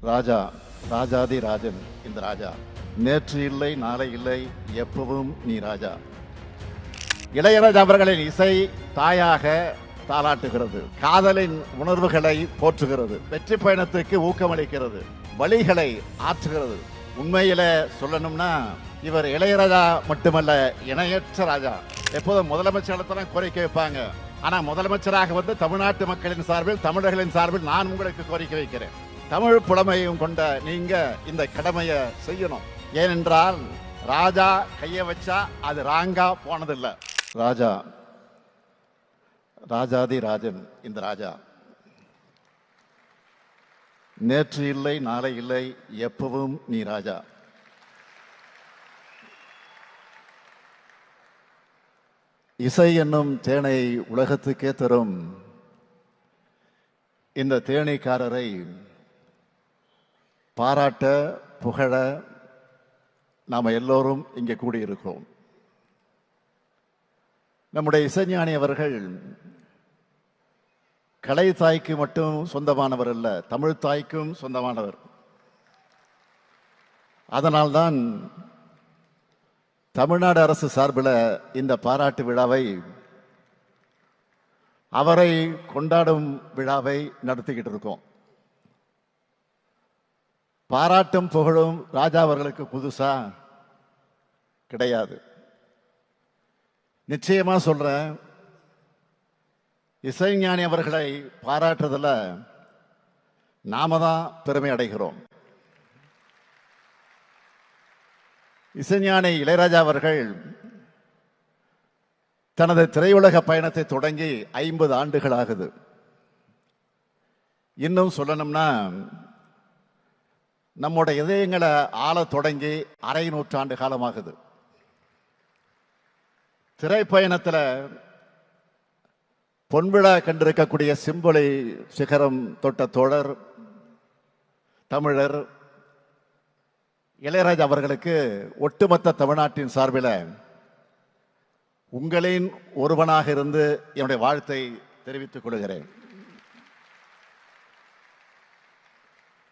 ராஜா, ராஜாதி ராஜன் இந்த ராஜா. நேற்று இல்லை, நாளை இல்லை, எப்பவும் நீ ராஜா. இளையராஜா அவர்களின் இசை தாயாக தாளாட்டுகிறது, காதலின் உணர்வுகளை போற்றுகிறது, வெற்றி பயணத்துக்கு ஊக்கமளிக்கிறது, வழிகளை ஆற்றுகிறது. உண்மையில சொல்லணும்னா இவர் இளையராஜா மட்டுமல்ல, இணையற்ற ராஜா. எப்போதும் முதலமைச்சர் கோரிக்கை வைப்பாங்க. ஆனா முதலமைச்சராக வந்து தமிழ்நாட்டு மக்களின் சார்பில், தமிழர்களின் சார்பில் நான் உங்களுக்கு கோரிக்கை வைக்கிறேன். தமிழ் புலமையும் கொண்ட நீங்க இந்த கடமையை செய்யணும். ஏனென்றால் ராஜா கைய வச்சா அது ராங்கா போனதில்லை. ராஜா, ராஜாதி ராஜன் இந்த ராஜா. நேற்று இல்லை, நாளை இல்லை, எப்பவும் நீ ராஜா. இசை என்னும் தேனை உலகத்துக்கே தரும் இந்த தேனீக்காரரை பாராட்ட, புகழ நாம் எல்லோரும் இங்கே கூடியிருக்கிறோம். நம்முடைய இசைஞானி அவர்கள் கலை தாய்க்கு மட்டும் சொந்தமானவர் அல்ல, தமிழ் தாய்க்கும் சொந்தமானவர். அதனால்தான் தமிழ்நாடு அரசு சார்பில் இந்த பாராட்டு விழாவை, அவரை கொண்டாடும் விழாவை நடத்திக்கிட்டு இருக்கோம். பாராட்டும் புகழும் ராஜா அவர்களுக்கு புதுசா கிடையாது. நிச்சயமா சொல்றேன், இசைஞானி அவர்களை பாராட்டுறதுல நாம தான் பெருமை அடைகிறோம். இசைஞானி இளையராஜா அவர்கள் தனது திரையுலக பயணத்தை தொடங்கி 50 ஆண்டுகள் ஆகுது. இன்னும் சொல்லணும்னா நம்முடைய இதயங்களை ஆள தொடங்கி அரை நூற்றாண்டு காலமாகுது. திரைப்பயணத்தில் பொன்விழா கண்டிருக்கக்கூடிய சிம்பொலி சிகரம் தொட்ட தோழர், தமிழர் இளையராஜா அவர்களுக்கு ஒட்டுமொத்த தமிழ்நாட்டின் சார்பில் உங்களின் ஒருவனாக இருந்து என்னுடைய வாழ்த்தை தெரிவித்துக் கொள்கிறேன்.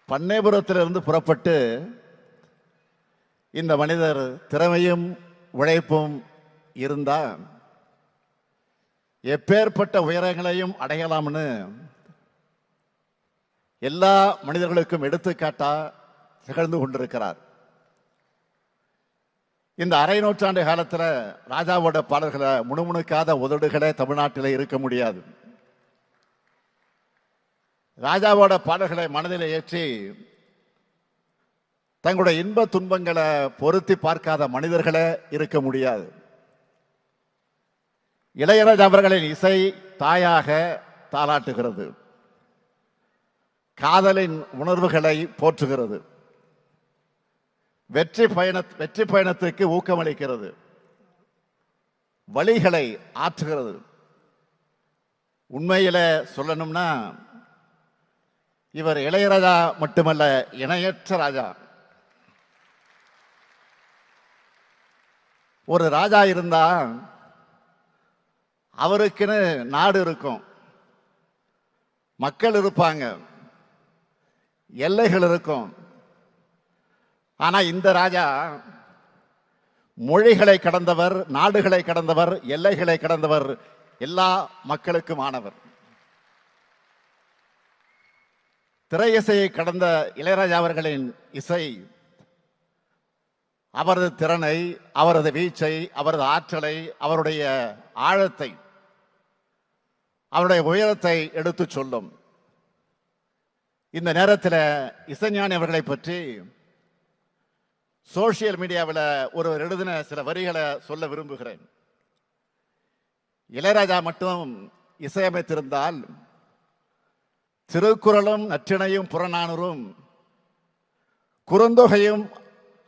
பண்ணைபுரத்திலிருந்து புறப்பட்டு இந்த மனிதர் திறமையும் உழைப்பும் இருந்தா எப்பேற்பட்ட உயரங்களையும் அடையலாம்னு எல்லா மனிதர்களுக்கும் எடுத்துக்காட்டா திகழ்ந்து கொண்டிருக்கிறார். இந்த அரை நூற்றாண்டு காலத்தில் ராஜாவோட பாடல்களை முணுமுணுக்காத உதடுகளே தமிழ்நாட்டில் இருக்க முடியாது. ராஜாவோட பாடல்களை மனதில் ஏற்றி தங்களுடைய இன்ப துன்பங்களை பொருத்தி பார்க்காத மனிதர்களே இருக்க முடியாது. இளையராஜா அவர்களின் இசை தாயாக தாளாட்டுகிறது, காதலின் உணர்வுகளை போற்றுகிறது, வெற்றி பயணத்துக்கு ஊக்கமளிக்கிறது, வழிகளை ஆற்றுகிறது. உண்மையில சொல்லணும்னா இவர் இளையராஜா மட்டுமல்ல, இணையற்ற ராஜா. ஒரு ராஜா இருந்தா அவருக்குன்னு நாடு இருக்கும், மக்கள் இருப்பாங்க, எல்லைகள் இருக்கும். ஆனா இந்த ராஜா மொழிகளை கடந்தவர், நாடுகளை கடந்தவர், எல்லைகளை கடந்தவர், எல்லா மக்களுக்கும் ஆனவர். திரையிசையை கடந்த இளையராஜா அவர்களின் இசை அவரது திறனை, அவரது வீச்சை, அவரது ஆற்றலை, அவருடைய ஆழத்தை, அவருடைய உயரத்தை எடுத்து சொல்லும். இந்த நேரத்தில் இசைஞானி அவர்களை பற்றி சோசியல் மீடியாவில் ஒருவர் எழுதின சில வரிகளை சொல்ல விரும்புகிறேன். இளையராஜா மட்டும் இசையமைத்திருந்தால் திருக்குறளும், நற்றிணையும், புறநானூறும், குறுந்தொகையும்,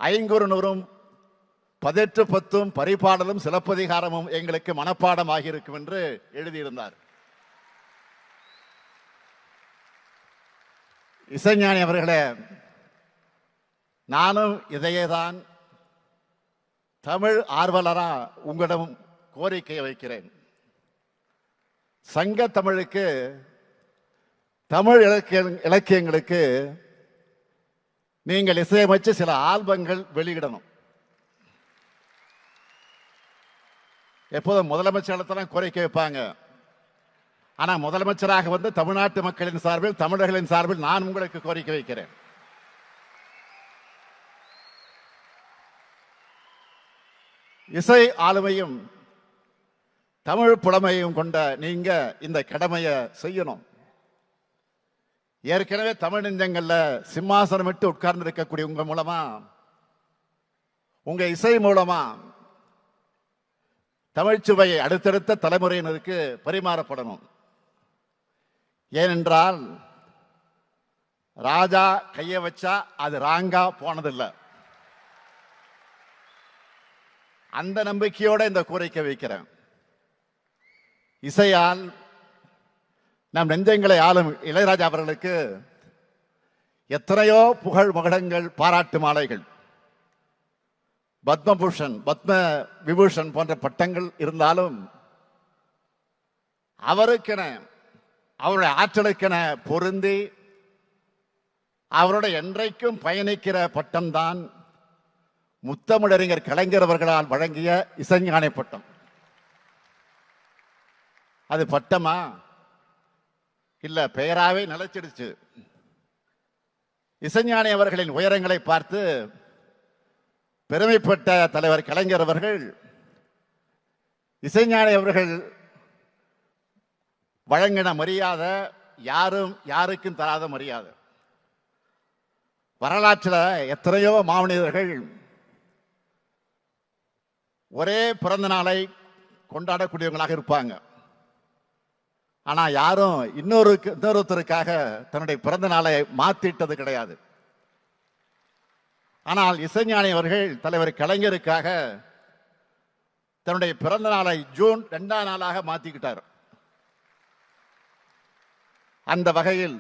ஐங்குறுநூறும், 18 பரிபாடலும், சிலப்பதிகாரமும் எங்களுக்கு மனப்பாடம் ஆகியிருக்கும் என்று எழுதியிருந்தார். இசைஞானி அவர்களே, நானும் இதையேதான் தமிழ் ஆர்வலரா உங்களிடம் கோரிக்கை வைக்கிறேன். சங்க தமிழுக்கு, தமிழ் இலக்கியங்களுக்கு நீங்கள் இசையமைச்சு சில ஆல்பங்கள் வெளியிடணும். எப்போதும் முதலமைச்சர் கோரிக்கை வைப்பாங்க. ஆனா முதலமைச்சராக வந்து தமிழ்நாட்டு மக்களின் சார்பில், தமிழர்களின் சார்பில் நான் உங்களுக்கு கோரிக்கை வைக்கிறேன். இசை ஆளுமையும் தமிழ் புலமையும் கொண்ட நீங்க இந்த கடமையை செய்யணும். ஏற்கனவே தமிழ் நெஞ்சங்கள்ல சிம்மாசனம் விட்டு உட்கார்ந்து இருக்கக்கூடிய உங்க மூலமா, உங்க இசை மூலமா தமிழ்ச்சுவையை அடுத்தடுத்த தலைமுறையினருக்கு பரிமாறப்படணும். ஏனென்றால் ராஜா கைய வச்சா அது ராங்கா போனதில்லை. அந்த நம்பிக்கையோட இந்த கோரிக்கை வைக்கிறேன். இசையால் நம் நெஞ்சங்களை ஆளும் இளையராஜா அவர்களுக்கு எத்தனையோ புகழ் மகுடங்கள், பாராட்டு மாலைகள், பத்மபூஷன், பத்ம விபூஷன் போன்ற பட்டங்கள் இருந்தாலும் அவருக்கென, அவருடைய ஆற்றலுக்கென பொருந்தி அவருடைய என்றைக்கும் பயணிக்கிற பட்டம்தான் முத்தமிழறிஞர் கலைஞர் அவர்களால் வழங்கிய இசைஞானி பட்டம். அது பட்டமா இல்ல பெயராவே நிலைச்சிடுச்சு. இசைஞானி அவர்களின் உயரங்களை பார்த்து பெருமைப்பட்ட தலைவர் கலைஞர் அவர்கள் இசைஞானி அவர்கள் வழங்கின மரியாதை யாருக்கும் தராத மரியாதை. வரலாற்றில் எத்தனையோ மாமனிதர்கள் ஒரே பிறந்த நாளை கொண்டாடக்கூடியவங்களாக இருப்பாங்க. ஆனா யாரும் இன்னொருத்தருக்காக தன்னுடைய பிறந்த நாளை மாத்திட்டது கிடையாது. ஆனால் இசைஞானி அவர்கள் தலைவர் கலைஞருக்காக தன்னுடைய பிறந்த நாளை ஜூன் 2ஆம் நாளாக மாத்திக்கிட்டார். அந்த வகையில்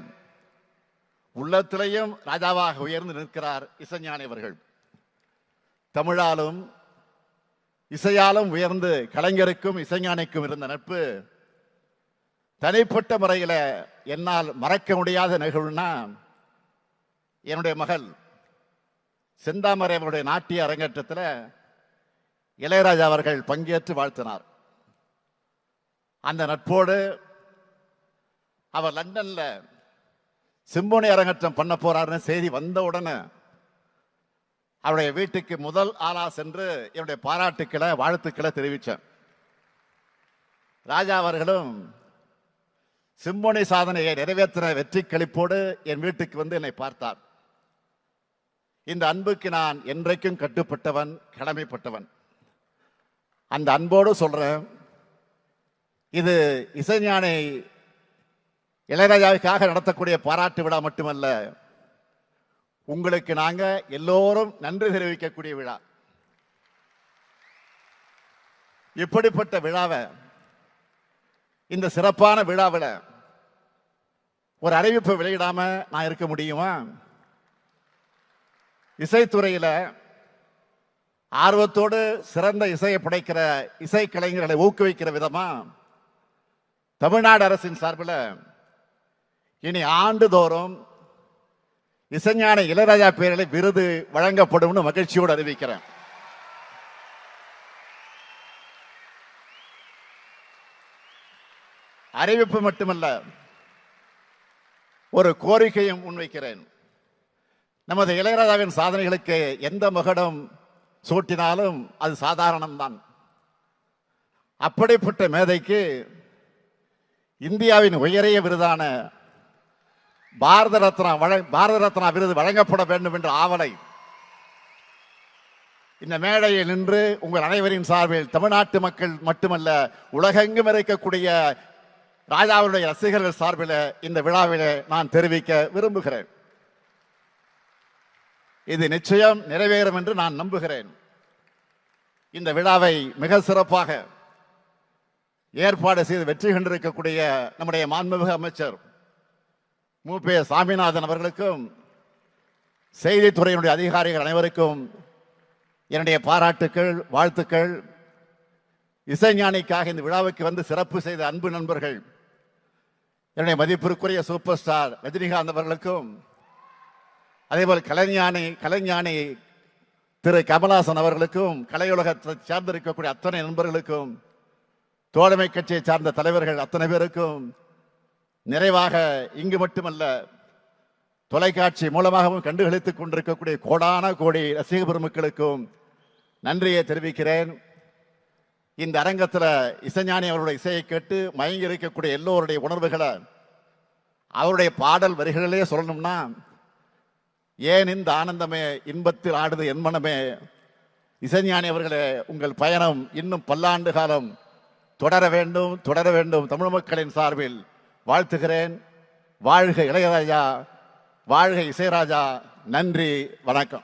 உள்ளத்திலேயும் ராஜாவாக உயர்ந்து நிற்கிறார் இசைஞானி அவர்கள். தமிழாலும் இசையாலும் உயர்ந்து கலைஞருக்கும் இசைஞானிக்கும் இருந்த நட்பு தனிப்பட்ட முறையில் என்னால் மறக்க முடியாத நிகழ்வுனா, என்னுடைய மகள் செந்தாமரை அவருடைய நாட்டிய அரங்கேற்றத்தில் இளையராஜா அவர்கள் பங்கேற்று வாழ்த்தினார். அந்த நட்போடு அவர் லண்டன்ல சிம்போனி அரங்கேற்றம் பண்ண போறாருன்னு செய்தி வந்த உடனே அவருடைய வீட்டுக்கு முதல் ஆளா சென்று என்னுடைய பாராட்டுக்களை, வாழ்த்துக்களை தெரிவித்தேன். ராஜா அவர்களும் சிம்போனி சாதனையை நிறைவேற்றின வெற்றி களிப்போடு என் வீட்டுக்கு வந்து என்னை பார்த்தார். இந்த அன்புக்கு நான் என்றைக்கும் கட்டுப்பட்டவன், கடமைப்பட்டவன். அந்த அன்போடு சொல்றேன், இது இசைஞானி இளையராஜாவுக்காக நடத்தக்கூடிய பாராட்டு விழா மட்டுமல்ல, உங்களுக்கு நாங்க எல்லோரும் நன்றி தெரிவிக்கக்கூடிய விழா. இப்படிப்பட்ட விழாவை, இந்த சிறப்பான விழாவில் ஒரு அறிவிப்பு வெளியிடாம நான் இருக்க முடியுமா? இசைத்துறையில ஆர்வத்தோடு சிறந்த இசையை படைக்கிற இசை கலைஞர்களை ஊக்குவிக்கிற விதமா தமிழ்நாடு அரசின் சார்பில் இனி ஆண்டுதோறும் இசைஞானி இளையராஜா பேரில் விருது வழங்கப்படும் மகிழ்ச்சியோடு அறிவிக்கிறேன். அறிவிப்பு மட்டுமல்ல, ஒரு கோரிக்கையும் முன்வைக்கிறேன். நமது இளையராஜாவின் சாதனைகளுக்கு எந்த மகுடம் சூட்டினாலும் அது சாதாரணம்தான். அப்படிப்பட்ட மேதைக்கு இந்தியாவின் உயரிய விருதான பாரத ரத்னா விருது வழங்கப்பட வேண்டும் என்ற ஆவலை இந்த மேடையில் நின்று உங்கள் அனைவரின் சார்பில் தமிழ்நாட்டு மக்கள் மட்டுமல்ல, உலகெங்கும் இருக்கக்கூடிய ராஜாவுடைய ரசிகர்கள் சார்பில் இந்த விழாவிலே நான் தெரிவிக்க விரும்புகிறேன். இது நிச்சயம் நிறைவேறும் என்று நான் நம்புகிறேன். இந்த விழாவை மிக சிறப்பாக ஏற்பாடு செய்து வெற்றி கண்டிருக்கக்கூடிய நம்முடைய மாண்புமிகு அமைச்சர் மு.பே. சாமிநாதன் அவர்களுக்கும், செய்தித்துறையினுடைய அதிகாரிகள் அனைவருக்கும் என்னுடைய பாராட்டுக்கள், வாழ்த்துக்கள். இசைஞானிக்காக இந்த விழாவுக்கு வந்து சிறப்பு செய்த அன்பு நண்பர்கள், என்னுடைய மதிப்பிற்குரிய சூப்பர் ஸ்டார் ரஜினிகாந்த் அவர்களுக்கும், அதேபோல் கலைஞானி திரு கமலாசன் அவர்களுக்கும் கலையுலகத்தை சார்ந்திருக்கக்கூடிய அத்தனை நண்பர்களுக்கும் தோழமை கட்சியை சார்ந்த தலைவர்கள் அத்தனை பேருக்கும் நிறைவாக இங்கு மட்டுமல்ல தொலைக்காட்சி மூலமாகவும் கண்டுகளித்துக் கொண்டிருக்கக்கூடிய கோடான கோடி ரசிக பெருமக்களுக்கும் நன்றியை தெரிவிக்கிறேன். இந்த அரங்கத்தில் இசைஞானி அவருடைய இசையை கேட்டு மயங்கி இருக்கக்கூடிய எல்லோருடைய உணர்வுகளை அவருடைய பாடல் வரிகளிலே சொல்லணும்னா, ஏன் இந்த ஆனந்தமே இன்பத்தில் ஆடுது என் மனமே. இசைஞானி அவர்களே, உங்கள் பயணம் இன்னும் பல்லாண்டு காலம் தொடர வேண்டும் தொடர வேண்டும். தமிழ் மக்களின் சார்பில் வாழ்த்துகிறேன். வாழ்க இளையராஜா, வாழ்க இசைராஜா. நன்றி, வணக்கம்.